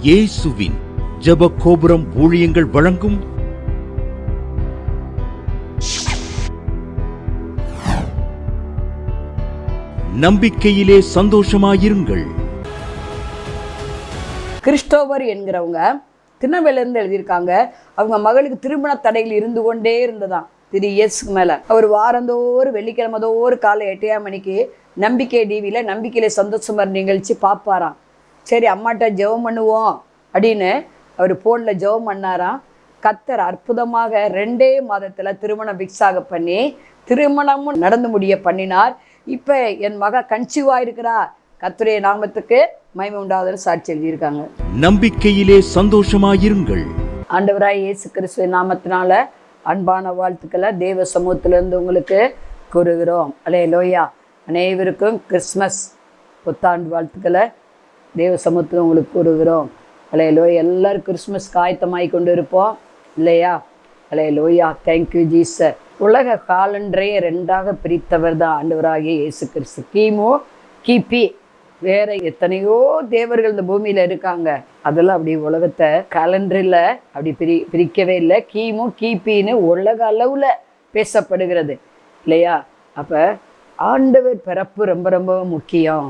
இயேசுவின் ஜெப கோபுரம் ஊழியங்கள் வழங்கும் நம்பிக்கையிலே சந்தோஷமாயிருங்கள். கிறிஸ்டோபர் என்கிறவங்க திருநெல்வேலியிலிருந்து எழுதியிருக்காங்க. அவங்க மகளுக்கு திருமண தடையில் இருந்து கொண்டே இருந்ததாம் 3 இயர்ஸ்க்கு மேலே. அவர் வாரந்தோறும் வெள்ளிக்கிழமதோறும் காலை 8 மணிக்கு நம்பிக்கை டிவியில் நம்பிக்கையிலே சந்தோஷமாக நிகழ்ச்சி பார்ப்பாராம். சரி அம்மாட்ட ஜெபம் பண்ணுவோம் அப்படின்னு அவர் ஃபோனில் ஜெபம் பண்ணாராம். கர்த்தர் அற்புதமாக 2 மாதத்தில் திருமணம் ஃபிக்ஸ் ஆக பண்ணி திருமணமும் நடந்து முடிய பண்ணினார். இப்போ என் மக கன்சீவாக இருக்கிறா. கர்த்தருடைய நாமத்துக்கு மகிமை உண்டாவதுன்னு சாட்சி எழுதியிருக்காங்க. நம்பிக்கையிலே சந்தோஷமாயிருங்கள். ஆண்டவராய் இயேசு கிறிஸ்துவின் நாமத்தினால அன்பான வாழ்த்துக்களை தேவ சமூகத்திலிருந்து உங்களுக்கு கூறுகிறோம். அல்லேலூயா. அனைவருக்கும் கிறிஸ்மஸ் புத்தாண்டு வாழ்த்துக்களை தேவ சமூகத்தில் உங்களுக்கு கூறுகிறோம். அல்லேலூயா. எல்லோரும் கிறிஸ்மஸ் ஆயத்தமாகி கொண்டு இருப்போம் இல்லையா? அல்லேலூயா. Thank you Jesus. உலக காலண்டரை 2ஆக பிரித்தவர் தான் ஆண்டவராகிய இயேசு கிறிஸ்து. கிமு கிபி வேற எத்தனையோ தேவர்கள் இந்த பூமியில் இருக்காங்க. அதெல்லாம் அப்படி உலகத்தை காலண்டரில் அப்படி பிரிக்கவே இல்லை. கிமு கிபின்னு உலக அளவில் பேசப்படுகிறது இல்லையா? அப்போ ஆண்டவர் பிறப்பு ரொம்ப ரொம்ப முக்கியம்.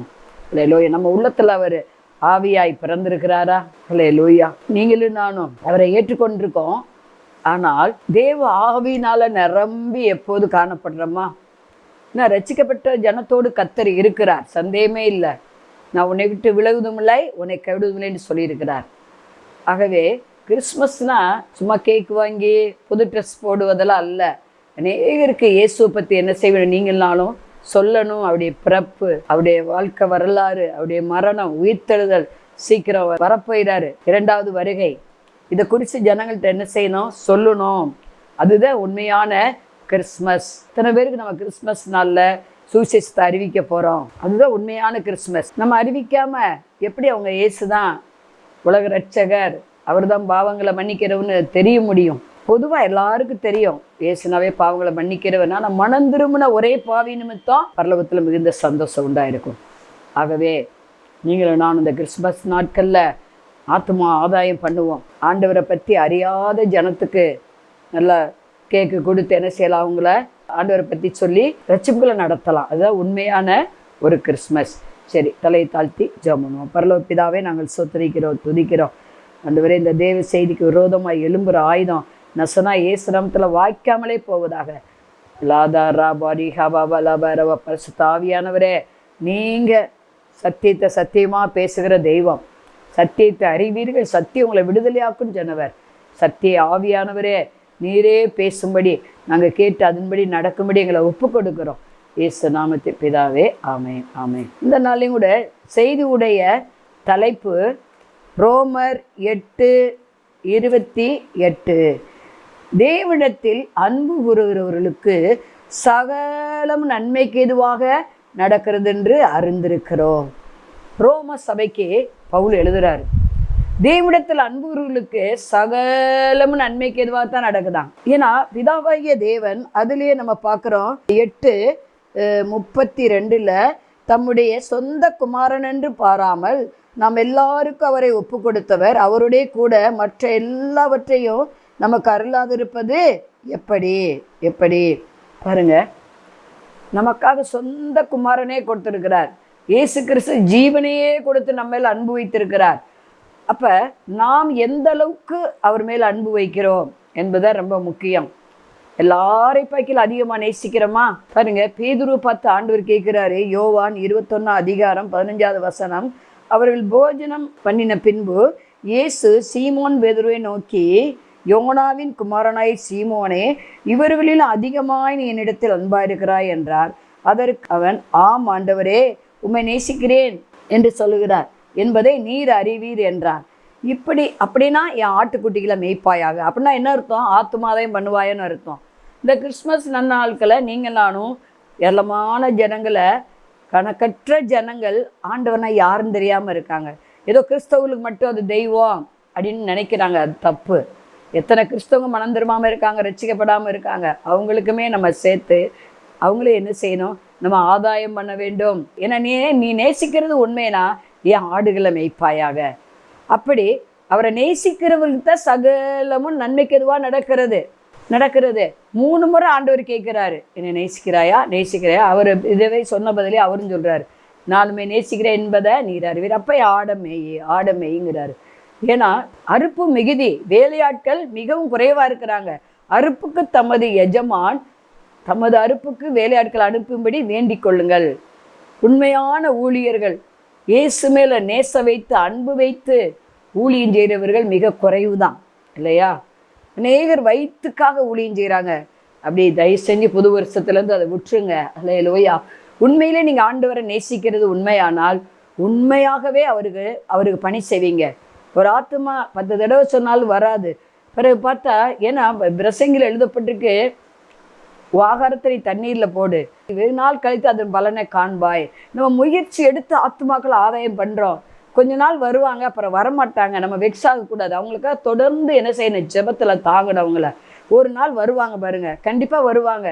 அல்லேலூயா. நம்ம உள்ளத்தில் அவர் ஆவியாய் பிறந்திருக்கிறாரா? அல்லேலூயா. நீங்களும் நானும் அவரை ஏற்றுக்கொண்டிருக்கோம். ஆனால் தேவ ஆவியினால் நிரம்பி எப்போது காணப்படுறோமா? நான் ரட்சிக்கப்பட்ட ஜனத்தோடு கர்த்தர் இருக்கிறார், சந்தேகமே இல்லை. நான் உன்னை விட்டு விலகுவதும் இல்லை, உன்னை கைவிடுவதும் இல்லைன்னு சொல்லியிருக்கிறார். ஆகவே கிறிஸ்மஸ்னால் சும்மா கேக் வாங்கி புது ட்ரெஸ் போடுவதெல்லாம் அல்ல. அநேகருக்கு இயேசுவை பற்றி என்ன செய்வேன் நீங்கள்னாலும் சொல்லணும். அவருடைய பிறப்பு, அவருடைய வாழ்க்கை வரலாறு, அவருடைய மரணம், உயிர்த்தெழுதல் சீக்கிரம் வரப்போயிடாரு, 2வது வருகை. இதை குறித்து ஜனங்கள்கிட்ட என்ன செய்யணும்? சொல்லணும். அதுதான் உண்மையான கிறிஸ்மஸ். இத்தனை பேருக்கு நம்ம கிறிஸ்மஸ் நாளில் சுவிசேஷத்தை அறிவிக்க போகிறோம். அதுதான் உண்மையான கிறிஸ்மஸ். நம்ம அறிவிக்காமல் எப்படி அவங்க இயேசு தான் உலக ரட்சகர், அவர் தான் பாவங்களை மன்னிக்கிறவன்னு தெரிய முடியும்? பொதுவாக எல்லாருக்கும் தெரியும் இயேசுனாவே பாவங்களை மன்னிக்கிறவன். ஆனால் மனம் திரும்பின ஒரே பாவி நிமித்தம் பரலோகத்தில் மிகுந்த சந்தோஷம் உண்டாயிருக்கும். ஆகவே நீங்களும் நான் இந்த கிறிஸ்மஸ் நாட்களில் ஆத்மா ஆதாயம் பண்ணுவோம். ஆண்டவரை பற்றி அறியாத ஜனத்துக்கு நல்லா கேக்கு கொடுத்து என்ன செய்யலாம்? அவங்கள ஆண்டவரை பற்றி சொல்லி ரட்சிப்புகளை நடத்தலாம். அதுதான் உண்மையான ஒரு கிறிஸ்மஸ். சரி, தலையை தாழ்த்தி ஜெபம் பண்ணுவோம். பரலோக பிதாவே, நாங்கள் ஸ்தோத்திரிக்கிறோம், துதிக்கிறோம். ஆண்டவரே, இந்த தேவ செய்திக்கு விரோதமாக எழும்புகிற ஆயுதம் நசனா இயேசு நாமத்தில் வாய்க்காமலே போவதாக. லாதாரா பாரி ஹபாபா லபரவ பரிசுத்த ஆவியானவரே, நீங்கள் சத்தியத்தை சத்தியமாக பேசுகிற தெய்வம். சத்தியத்தை அறிவீர்கள், சத்தியம் உங்களை விடுதலையாக்கும் சொன்னவர். சத்திய ஆவியானவரே, நீரே பேசும்படி நாங்கள் கேட்டு அதன்படி நடக்கும்படி எங்களை ஒப்பு கொடுக்குறோம். இயேசு நாமத்தில் பிதாவே, ஆமென், ஆமென். இந்த நாளையும் கூட செய்தியுடைய தலைப்பு ரோமர் 8:28. தேவனிடத்தில் அன்பு கூறுகிறவர்களுக்கு சகலம் நன்மைக்கு எதுவாக நடக்கிறது என்று அறிந்திருக்கிறோம். ரோம சபைக்கு பவுல் எழுதுறாரு, தேவனிடத்தில் அன்புகளுக்கு சகலம் நன்மைக்கு எதுவாக தான் நடக்குதான். ஏன்னா பிதாவாகிய தேவன் அதுலேயே நம்ம பார்க்குறோம் 8:32 தம்முடைய சொந்த குமாரன் என்று பாராமல் நாம் எல்லாருக்கும் அவரை ஒப்பு கொடுத்தவர், அவருடைய கூட மற்ற எல்லாவற்றையும் நமக்கு அருளாதிருப்பது எப்படி? எப்படி பாருங்க, நமக்காக சொந்த குமாரனே கொடுத்திருக்கிறார். இயேசு கிறிஸ்து ஜீவனையே கொடுத்து நம்ம மேல் அன்பு வைத்திருக்கிறார். அப்போ நாம் எந்த அளவுக்கு அவர் மேல் அன்பு வைக்கிறோம் என்பதுதான் ரொம்ப முக்கியம். எல்லாரை பார்க்கல அதிகமாக நேசிக்கிறோமா? பாருங்க, பேதுரு பார்த்து ஆண்டவர் கேட்குறாரு. யோவான் 21:15 அவர்கள் போஜனம் பண்ணின பின்பு இயேசு சீமோன் பேதுருவை நோக்கி, யோனாவின் குமாரனாய் சீமோனே, இவர்களில் அதிகமாய் நீ என்னிடத்தில் அன்பாயிருக்கிறாய் என்றார். அதற்கு அவன், ஆம் ஆண்டவரே, உம்மை நேசிக்கிறேன் என்று சொல்லுகிறார் என்பதை நீர் அறிவீர் என்றார். அப்படின்னா என் ஆட்டுக்குட்டிகளை மேய்ப்பாயாக. அப்படின்னா என்ன அர்த்தம்? ஆத்துமாதையும் பண்ணுவாயன்னு அர்த்தம். இந்த கிறிஸ்மஸ் நன்னாட்களை நீங்கள் நானும் ஏராளமான ஜனங்களை, கணக்கற்ற ஜனங்கள் ஆண்டவனா யாருன்னு தெரியாமல் இருக்காங்க. ஏதோ கிறிஸ்தவர்களுக்கு மட்டும் அது தெய்வம் அப்படின்னு நினைக்கிறாங்க. அது தப்பு. எத்தனை கிறிஸ்தவங்க மனம் திரும்பாமல் இருக்காங்க, ரட்சிக்கப்படாமல் இருக்காங்க. அவங்களுக்குமே நம்ம சேர்த்து அவங்களே என்ன செய்யணும்? நம்ம ஆதாயம் பண்ண வேண்டும். ஏன்னா நீ நேசிக்கிறது உண்மைனா என் ஆடுகளை மேய்ப்பாயாக. அப்படி அவரை நேசிக்கிறவர்களுக்கு தான் சகலமும் நன்மைக்கு எதுவாக நடக்கிறது. 3 முறை ஆண்டவர் கேட்குறாரு, என்னை நேசிக்கிறாயா? அவர் இதுவே சொன்ன பதிலே அவரும் சொல்கிறாரு, நானுமே நேசிக்கிறேன் என்பதை நீர் அறிவீர். அப்போ ஆடமேய்ங்கிறாரு. ஏன்னா அறுப்பு மிகுதி, வேலையாட்கள் மிகவும் குறைவாக இருக்கிறாங்க. அறுப்புக்கு தமது எஜமான் தமது அறுப்புக்கு வேலையாட்கள் அனுப்பும்படி வேண்டிக் கொள்ளுங்கள். உண்மையான ஊழியர்கள், இயேசு மேலே நேச வைத்து அன்பு வைத்து ஊழியம் செய்கிறவர்கள் மிக குறைவு தான் இல்லையா? அநேகர் வயிற்றுக்காக ஊழியம் செய்கிறாங்க. அப்படி தயவு செஞ்சு புது வருஷத்துலேருந்து அதை விட்டுருங்க. அல்லேலூயா. உண்மையிலே நீங்கள் ஆண்டவரை நேசிக்கிறது உண்மையானால் உண்மையாகவே அவருக்கு பணி செய்வீங்க. ஒரு ஆத்மா 10 தடவை சொன்னாலும் வராது. பிறகு பார்த்தா, ஏன்னா பிரசங்கில் எழுதப்பட்டிருக்கு, ஆகாரத்தை தண்ணீரில் போடு, வெகு நாள் கழித்து அதன் பலனை காண்பாய். நம்ம முயற்சி எடுத்து ஆத்மாக்கள் ஆதாயம் பண்ணுறோம். கொஞ்ச நாள் வருவாங்க, அப்புறம் வரமாட்டாங்க. நம்ம வெக்ஸ் ஆகக்கூடாது. அவங்களுக்காக தொடர்ந்து என்ன செய்யணும்? ஜெபத்தில் தாங்கணும். அவங்கள ஒரு நாள் வருவாங்க பாருங்க, கண்டிப்பாக வருவாங்க.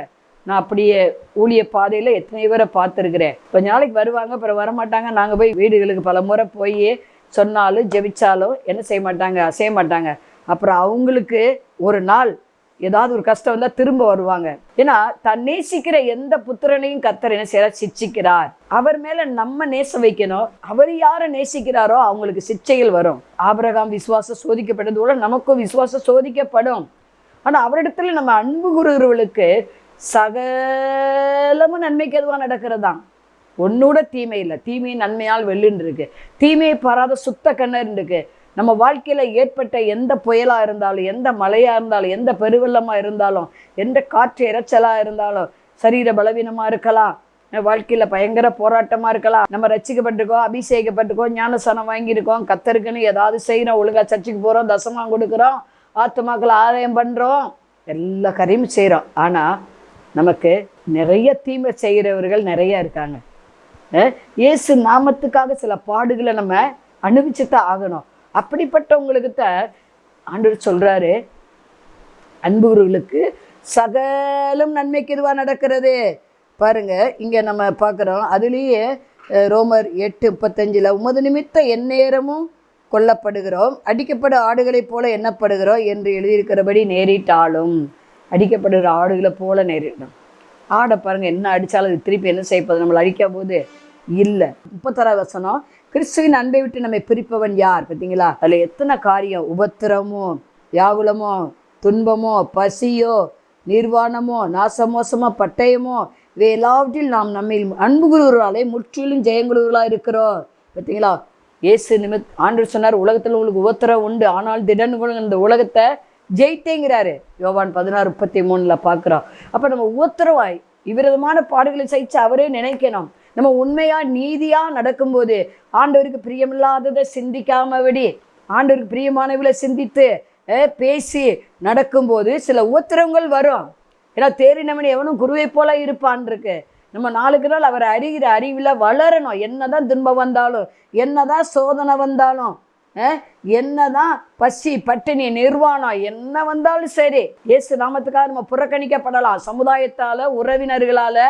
நான் அப்படியே ஊழிய பாதையில் எத்தனை பேரை பார்த்துருக்குறேன். கொஞ்ச நாளைக்கு வருவாங்க, அப்புறம் வரமாட்டாங்க. நாங்கள் போய் வீடுகளுக்கு பல முறை போய் சொன்னாலும் ஜெபிச்சாலும் என்ன செய்ய மாட்டாங்க? அசைய மாட்டாங்க. அப்புறம் அவங்களுக்கு ஒரு நாள் ஏதாவது ஒரு கஷ்டம் வந்தால் திரும்ப வருவாங்க. ஏன்னா தான் நேசிக்கிற எந்த புத்திரனையும் கர்த்தர் என்ன செய்யறார்? சிட்சிக்கிறார். அவர் மேலே நம்ம நேசம் வைக்கணும். அவர் யாரை நேசிக்கிறாரோ அவங்களுக்கு சிட்சைகள் வரும். ஆபிரகாம் விசுவாசம் சோதிக்கப்பட்டது போல நமக்கும் விசுவாசம் சோதிக்கப்படும். ஆனால் அவரிடத்துல நம்ம அன்பு கூறுகிறவர்களுக்கு சகலமும் நன்மைக்கு எதுவாக நடக்கிறதான். ஒன்னோட தீமை இல்லை, தீமையை நன்மையால் வெல்லுன்னு இருக்கு. தீமையை பாராத சுத்த கண்ணர் இருக்கு. நம்ம வாழ்க்கையில் ஏற்பட்ட எந்த புயலாக இருந்தாலும், எந்த மழையாக இருந்தாலும், எந்த பெருவெள்ளமாக இருந்தாலும், எந்த காற்று இறைச்சலாக இருந்தாலும், சரீர பலவீனமாக இருக்கலாம், வாழ்க்கையில் பயங்கர போராட்டமாக இருக்கலாம், நம்ம ரட்சிக்கப்பட்டிருக்கோம், அபிஷேகப்பட்டிருக்கோம், ஞானஸ்தானம் வாங்கியிருக்கோம், கத்தருக்குன்னு ஏதாவது செய்கிறோம், ஒழுங்காக சர்ச்சுக்கு போகிறோம், தசமாக கொடுக்குறோம், ஆத்துமாக்களை ஆதாயம் பண்ணுறோம், எல்லா காரியமும் செய்கிறோம். ஆனால் நமக்கு நிறைய தீமை செய்கிறவர்கள் நிறைய இருக்காங்க. இயேசு நாமத்துக்காக சில பாடுகளை நம்ம அனுபவிச்சு தான் ஆகணும். அப்படிப்பட்டவங்களுக்கு தான் ஆண்டவர் சொல்கிறாரு, அன்புகளுக்கு சகலம் நன்மைக்கு எதுவாக நடக்கிறது. பாருங்க, இங்கே நம்ம பார்க்குறோம். அதுலேயே ரோமர் 8:35 உமது நிமித்தம் எந்நேரமும் கொல்லப்படுகிறோம், அடிக்கப்பட ஆடுகளைப் போல எண்ணப்படுகிறோம் என்று எழுதியிருக்கிறபடி நேரிட்டாலும். அடிக்கப்படுகிற ஆடுகளை போல நேரிடும். ஆடை பாருங்கள், என்ன அடித்தாலும் அது திருப்பி என்ன செய்யப்போது? நம்மளை அடிக்க போது இல்லை. 36 வசனம், கிறிஸ்துவின் அன்பை விட்டு நம்மை பிரிப்பவன் யார்? பார்த்தீங்களா? அதில் எத்தனை காரியம், உபத்திரமோ, வியாகுலமோ, துன்பமோ, பசியோ, நிர்வாணமோ, நாசமோசமோ, பட்டயமோ, இவை எல்லாவற்றில் நாம் நம்மை அன்பு கூறுவர்களாலே முற்றிலும் ஜெயங்குழுவர்களாக இருக்கிறோம். பார்த்தீங்களா? இயேசு ஆண்டவர் சொன்னார், உலகத்தில் உங்களுக்கு உபத்திரம் உண்டு, ஆனால் திடன் இந்த உலகத்தை ஜெயித்தேங்கிறாரு. யோவான் 16:33 பார்க்குறோம். அப்போ நம்ம உபத்திரவாய் இவ்விதமான பாடுகளை சகிச்சு அவரே நினைக்கணும். நம்ம உண்மையாக நீதியாக நடக்கும்போது, ஆண்டவருக்கு பிரியமில்லாததை சிந்திக்காமபடி ஆண்டவருக்கு பிரியமானவர்களை சிந்தித்து பேசி நடக்கும்போது சில உபத்திரங்கள் வரும். ஏன்னா தேறினவன் எவனும் குருவை போல இருப்பான் இருக்கு. நம்ம நாளுக்கு நாள் அவரை அறிகிற அறிவில் வளரணும். என்னதான் துன்பம் வந்தாலும், என்னதான் சோதனை வந்தாலும், என்னதான் பசி பட்டினி நிர்வாணம் என்ன வந்தாலும் சரி, இயேசு நாமத்துக்காக நம்ம புறக்கணிக்கப்படலாம். சமுதாயத்தால், உறவினர்களால்,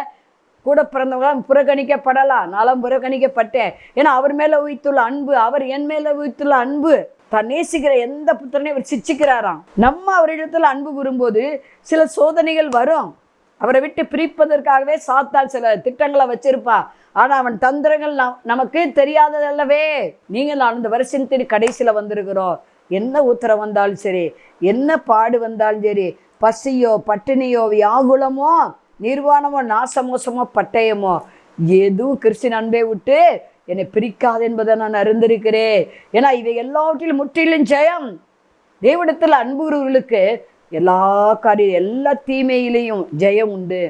கூட பிறந்தவங்களாம் புறக்கணிக்கப்படலாம். நானும் புறக்கணிக்கப்பட்டேன். ஏன்னா அவர் மேலே உயிர்த்துள்ள அன்பு, அவர் என் மேலே உயிர்த்துள்ள அன்பு, தான் நேசிக்கிற எந்த புத்திரனையும் அவர் சிச்சிக்கிறாராம். நம்ம அவரிடத்துல அன்பு கூறும்போது சில சோதனைகள் வரும். அவரை விட்டு பிரிப்பதற்காகவே சாத்தான் சில திட்டங்களை வச்சிருப்பா. ஆனால் அவன் தந்திரங்கள் நமக்கு தெரியாததல்லவே. நீங்கள் நான் இந்த வருஷத்தின் கடைசியில் வந்திருக்கிறோம். என்ன உத்தரவு வந்தாலும் சரி, என்ன பாடு வந்தாலும் சரி, பசியோ பட்டினியோ வியாகுலமோ நிர்வாணமோ நாசமோசமோ பட்டயமோ, எதுவும் கிறிஸ்தின் அன்பை விட்டு என்னை பிரிக்காது என்பதை நான் அறிந்திருக்கிறேன். ஏன்னா இவை எல்லாவற்றிலும் முற்றிலும் ஜெயம். தேவனிடத்தில் அன்புறவர்களுக்கு எல்லா காரியம், எல்லா தீமையிலையும் ஜெயம் உண்டு,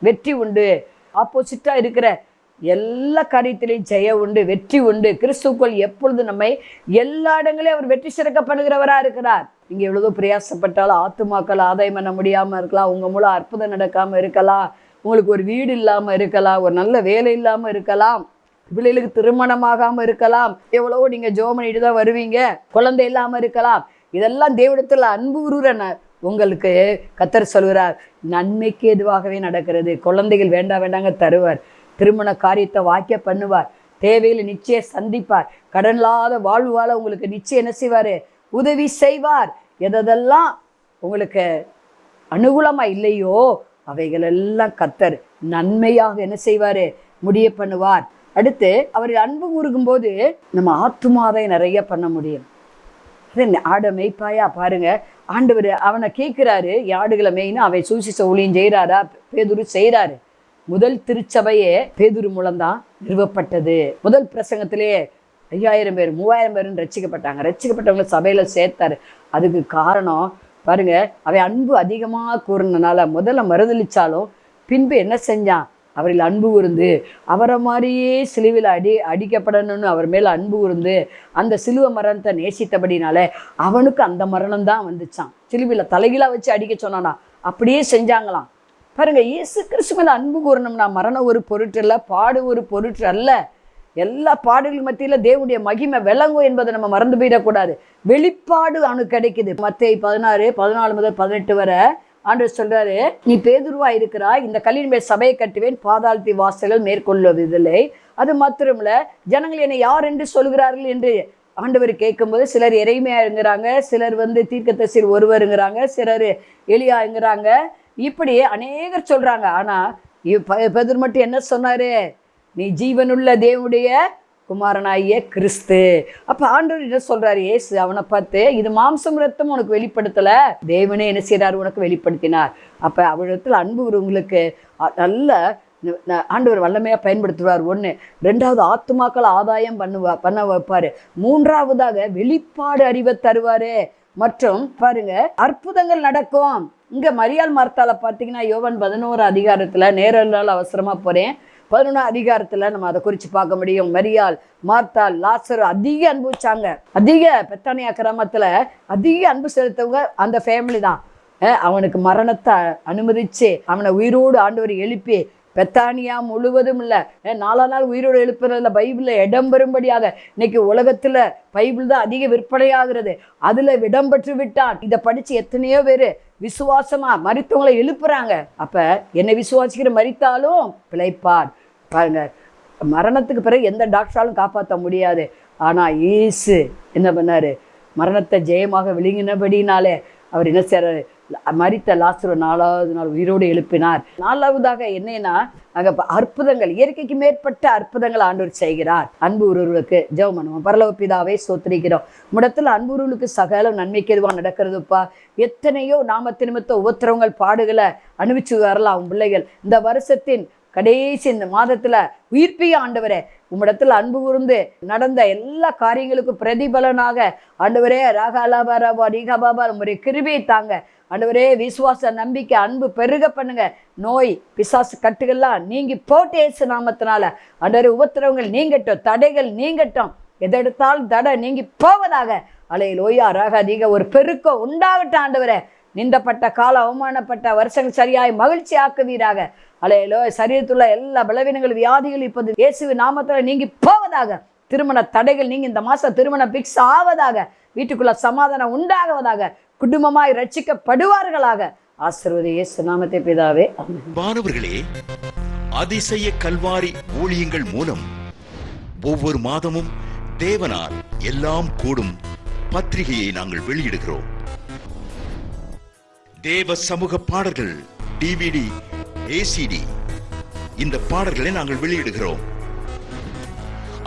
வெற்றி உண்டு. ஆப்போசிட்டாக இருக்கிற எல்லா காரியத்திலையும் ஜெயம் உண்டு, வெற்றி உண்டு. கிறிஸ்துக்குள் எப்பொழுது நம்மை எல்லா இடங்களையும் அவர் வெற்றி சிறக்க பண்ணுகிறவராக இருக்கிறார். இங்கே எவ்வளோ பிரயாசப்பட்டாலும் ஆத்துமாக்கள் ஆதாயம் பண்ண முடியாமல் இருக்கலாம், உங்கள் மூலம் அற்புதம் நடக்காமல் இருக்கலாம், உங்களுக்கு ஒரு வீடு இல்லாமல் இருக்கலாம், ஒரு நல்ல வேலை இல்லாமல் இருக்கலாம், பிள்ளைகளுக்கு திருமணமாகாமல் இருக்கலாம், எவ்வளவோ நீங்கள் ஜெபம் பண்ணிட்டு தான் வருவீங்க, குழந்தை இல்லாமல் இருக்கலாம். இதெல்லாம் தேவனிடத்தில் அன்பு உருவன உங்களுக்கு கர்த்தர் சொல்கிறார், நன்மைக்கு எதுவாகவே நடக்கிறது. குழந்தைகள் வேண்டாங்க தருவார், திருமண காரியத்தை வாக்கிய பண்ணுவார், தேவையில் நிச்சயம் சந்திப்பார், கடனில்லாத வாழ்வு வாழ உங்களுக்கு நிச்சயம் என்ன செய்வார்? உதவி செய்வார். எதெல்லாம் உங்களுக்கு அனுகூலமா இல்லையோ அவைகள் எல்லாம் கர்த்தர் நன்மையாக என்ன செய்வாரு, முடிய பண்ணுவார். அடுத்து அவர் அன்பு கூறுகும் போது நம்ம ஆத்துமாவை நிறைய பண்ண முடியும். அது ஆடை மெய்ப்பாயா பாருங்க, ஆண்டவர் அவனை கேட்கிறாரு, ஆடுகளை மெயின்னு அவன் சுவிசேஷ ஊழியம் செய்கிறாரா? பேதுரு செய்கிறாரு. முதல் திருச்சபையே பேதுரு மூலம்தான் நிறுவப்பட்டது. முதல் பிரசங்கத்திலேயே 5000 பேர் 3000 பேருன்னு ரட்சிக்கப்பட்டாங்க. ரட்சிக்கப்பட்டவங்களை சபையில சேர்த்தாரு. அதுக்கு காரணம் பாருங்க, அவன் அன்பு அதிகமாக கூறினால முதல்ல மறுதளிச்சாலும் பின்பு என்ன செஞ்சான், அவரில் அன்பு கூர்ந்து அவரை மாதிரியே சிலுவையில் அடிக்கப்படணும்னு அவர் மேலே அன்பு கூர்ந்து அந்த சிலுவை மரணத்தை நேசித்தபடினால அவனுக்கு அந்த மரணம் தான் வந்துச்சான். சிலுவையில் தலைகீழாக வச்சு அடிக்க சொன்னானா, அப்படியே செஞ்சாங்களாம். பாருங்க, இயேசு கிறிஸ்து மேலே அன்பு கூறணும்னா மரணம் ஒரு பொருட்டு அல்ல, பாடு ஒரு பொருட்டு அல்ல. எல்லா பாடுகள் மத்தியில் தேவனுடைய மகிமை விளங்கும் என்பதை நம்ம மறந்து போயிடக்கூடாது. வெளிப்பாடு அவனுக்கு கிடைக்குது. மத்தேயு 16:14 முதல் 18 வரை ஆண்டவர் சொல்றாரு, நீ பேதுருவா இருக்கிறாய், இந்த கல்லின் மேல் சபையை கட்டுவேன், பாதாளத்தி வாசல்கள் மேற்கொள்வதில்லை. அது மாத்திரமில்ல, ஜனங்கள் என்னை யார் என்று சொல்கிறார்கள் என்று ஆண்டவர் கேட்கும்போது சிலர் எரேமியாங்கிறாங்க, சிலர் தீர்க்கதரிசி ஒருவருங்கிறாங்க, சிலர் எலியாங்கிறாங்க, இப்படியே அநேகர் சொல்றாங்க. ஆனா பேதுரு மட்டும் என்ன சொன்னாரு, நீ ஜீவனுள்ள தேவனுடைய குமாரனாகிய கிறிஸ்து. அப்ப ஆண்டவர் என்ன சொல்றாரு, இயேசு அவனை பார்த்து, இது மாம்சம் ரத்தம் உனக்கு வெளிப்படுத்தல, தேவனே என்ன செய்யறாரு, உனக்கு வெளிப்படுத்தினார். அப்ப அவரிடத்துல அன்பு உங்களுக்கு நல்ல ஆண்டவர் வல்லமையா பயன்படுத்துவார். 1. 2வது ஆத்துமாக்கள் ஆதாயம் பண்ண வைப்பாரு. 3வதாக வெளிப்பாடு அறிவை தருவாரு. மற்றும் பாருங்க, அற்புதங்கள் நடக்கும். இங்க மரியாள் மார்த்தால பார்த்தீங்கன்னா யோவான் 11 அதிகாரத்துல, நேரம் அவசரமா போறேன், 11 அதிகாரத்துல நம்ம அதை குறித்து பார்க்க முடியும். மரியாள், மார்த்தாள், லாசரு அதிக அனுபவிச்சாங்க. அதிக பெத்தானியா கிராமத்துல அதிக அன்பு செலுத்தவங்க அந்த ஃபேமிலி தான். அவனுக்கு மரணத்தை அனுமதிச்சு அவனை உயிரோடு ஆண்டவர் எழுப்பி, பெத்தானியா முழுவதும் இல்லை 4 நாள் உயிரோடு எழுப்புறதுல பைபிளில் இடம் பெறும்படியாக இன்னைக்கு உலகத்தில் பைபிள் தான் அதிக விற்பனையாகிறது. அதில் இடம் பெற்று விட்டான். இதை படித்து எத்தனையோ பேர் விசுவாசமாக மரித்தவங்களை எழுப்புறாங்க. அப்போ என்னை விசுவாசிக்கிற மரித்தாலும் பிழைப்பார். பாருங்க, மரணத்துக்கு பிறகு எந்த டாக்டராலும் காப்பாற்ற முடியாது. ஆனால் இயேசு என்ன பண்ணார், மரணத்தை ஜெயமாக விழுங்கினபடினாலே அவர் என்ன செய்றாரு, மரித்த லாசரு 4வது நாள் உயிரோடு எழுப்பினார். 4வதாக என்னன்னா, அங்கே அற்புதங்கள், இயற்கைக்கு மேற்பட்ட அற்புதங்கள் ஆண்டவர் செய்கிறார். அன்பு உறவுகளுக்கு ஜெபம் பண்ணுவோம். பரலோக பிதாவே, ஸ்தோத்திரிக்கிறோம். உம்மிடத்தில் அன்பு உறவுகளுக்கு சகலம் நன்மைக்கு எதுவாக நடக்கிறதுப்பா. எத்தனையோ நாமத்து நிமித்த உபத்திரவங்கள் பாடுகளை அனுபவிச்சு வரலாம் உன் பிள்ளைகள். இந்த வருஷத்தின் கடைசி இந்த மாதத்துல உயிர்ப்பிய ஆண்டவரே, உம்மிடத்தில் அன்பு கூர்ந்து நடந்த எல்லா காரியங்களுக்கும் பிரதிபலனாக ஆண்டவரே, ராகாலாபாராபா நீகாபாபா உங்களுடைய கிருபையை தாங்க ஆண்டவரே. விசுவாச நம்பிக்கை அன்பு பெருக பண்ணுங்க. நோய் பிசாசு கட்டுகள்லாம் நீங்கி போட்டு இயேசு நாமத்தினால ஆண்டவரே, உபத்திரவங்கள் நீங்கட்டும், தடைகள் நீங்கட்டும், எதெடுத்தாலும் தடை நீங்கி போவதாக. அலையிலோயா ராகாதீக ஒரு பெருக்கம் உண்டாகட்டும் ஆண்டவரே. நிந்தப்பட்ட காலம், அவமானப்பட்ட வருஷங்கள் சரியாய் மகிழ்ச்சி ஆக்குவீராக. அலையிலோ சரீரத்துள்ள எல்லா பலவீனங்கள், வியாதிகள் இப்போது இயேசுவின் நாமத்தில் நீங்கி போவதாக. திருமண தடைகள் நீங்க இந்த மாசம் திருமணம் பிக்ஸ் ஆவதாக. வீட்டுக்குள்ள சமாதானம் உண்டாகுவதாக. குடும்பமாய் ரட்சிக்கப்படுவார்களாக. ஆசீர்வதி இயேசு நாமத்தை பிதாவே. மாணவர்களே, அதிசய கல்வாரி ஊழியங்கள் மூலம் ஒவ்வொரு மாதமும் தேவனால் எல்லாம் கூடும் பத்திரிகையை நாங்கள் வெளியிடுகிறோம். தேவ சமூக பாடல்கள் DVD, ACD இந்த பாடல்களை நாங்கள் வெளியிடுகிறோம்.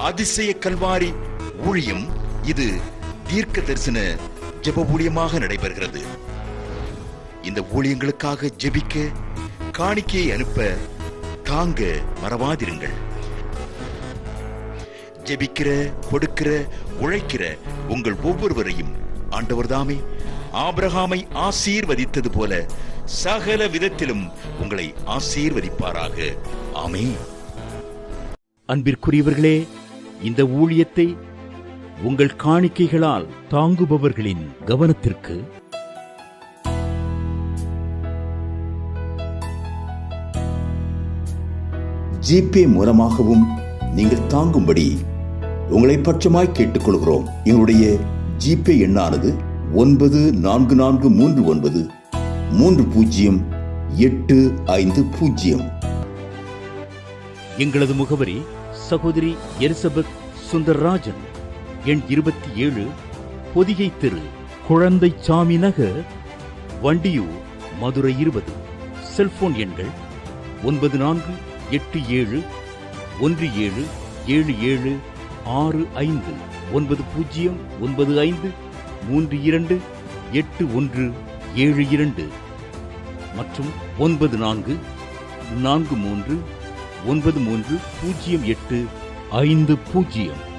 அதிசய கல்வாரி ஊழியம் இது தீர்க்க தரிசன ஜெப ஊழியமாக நடைபெறுகிறது. இந்த ஊழியங்களுக்காக ஜெபிக்க, காணிக்கையை அனுப்ப தாங்க மறவாதிருங்கள். ஜெபிக்கிற, கொடுக்கிற, உழைக்கிற உங்கள் ஒவ்வொருவரையும் ஆண்டவர் தாமே ஆபிரகாமை ஆசீர்வதித்தது போல சகல விதத்திலும் உங்களை ஆசீர்வதிப்பாராக. ஆமென். அன்பிற்குரியவர்களே, இந்த ஊழியத்தை உங்கள் காணிக்கைகளால் தாங்குபவர்களின் கவனத்திற்கு ஜிபே மூலமாகவும் நீங்கள் தாங்கும்படி உங்களை பட்சமாய் கேட்டுக்கொள்கிறோம். எங்களுடைய ஜிபே எண்ணானது 9434308550. எங்களது முகவரி சகோதரி எலிசபெத் சுந்தர்ராஜன், எண் 27, பொதிகை தெரு, குழந்தைச்சாமி நகர், வண்டியூர், மதுரை 20. செல்போன் எண்கள் 9487177765, 9095328172 மற்றும் 9443930850.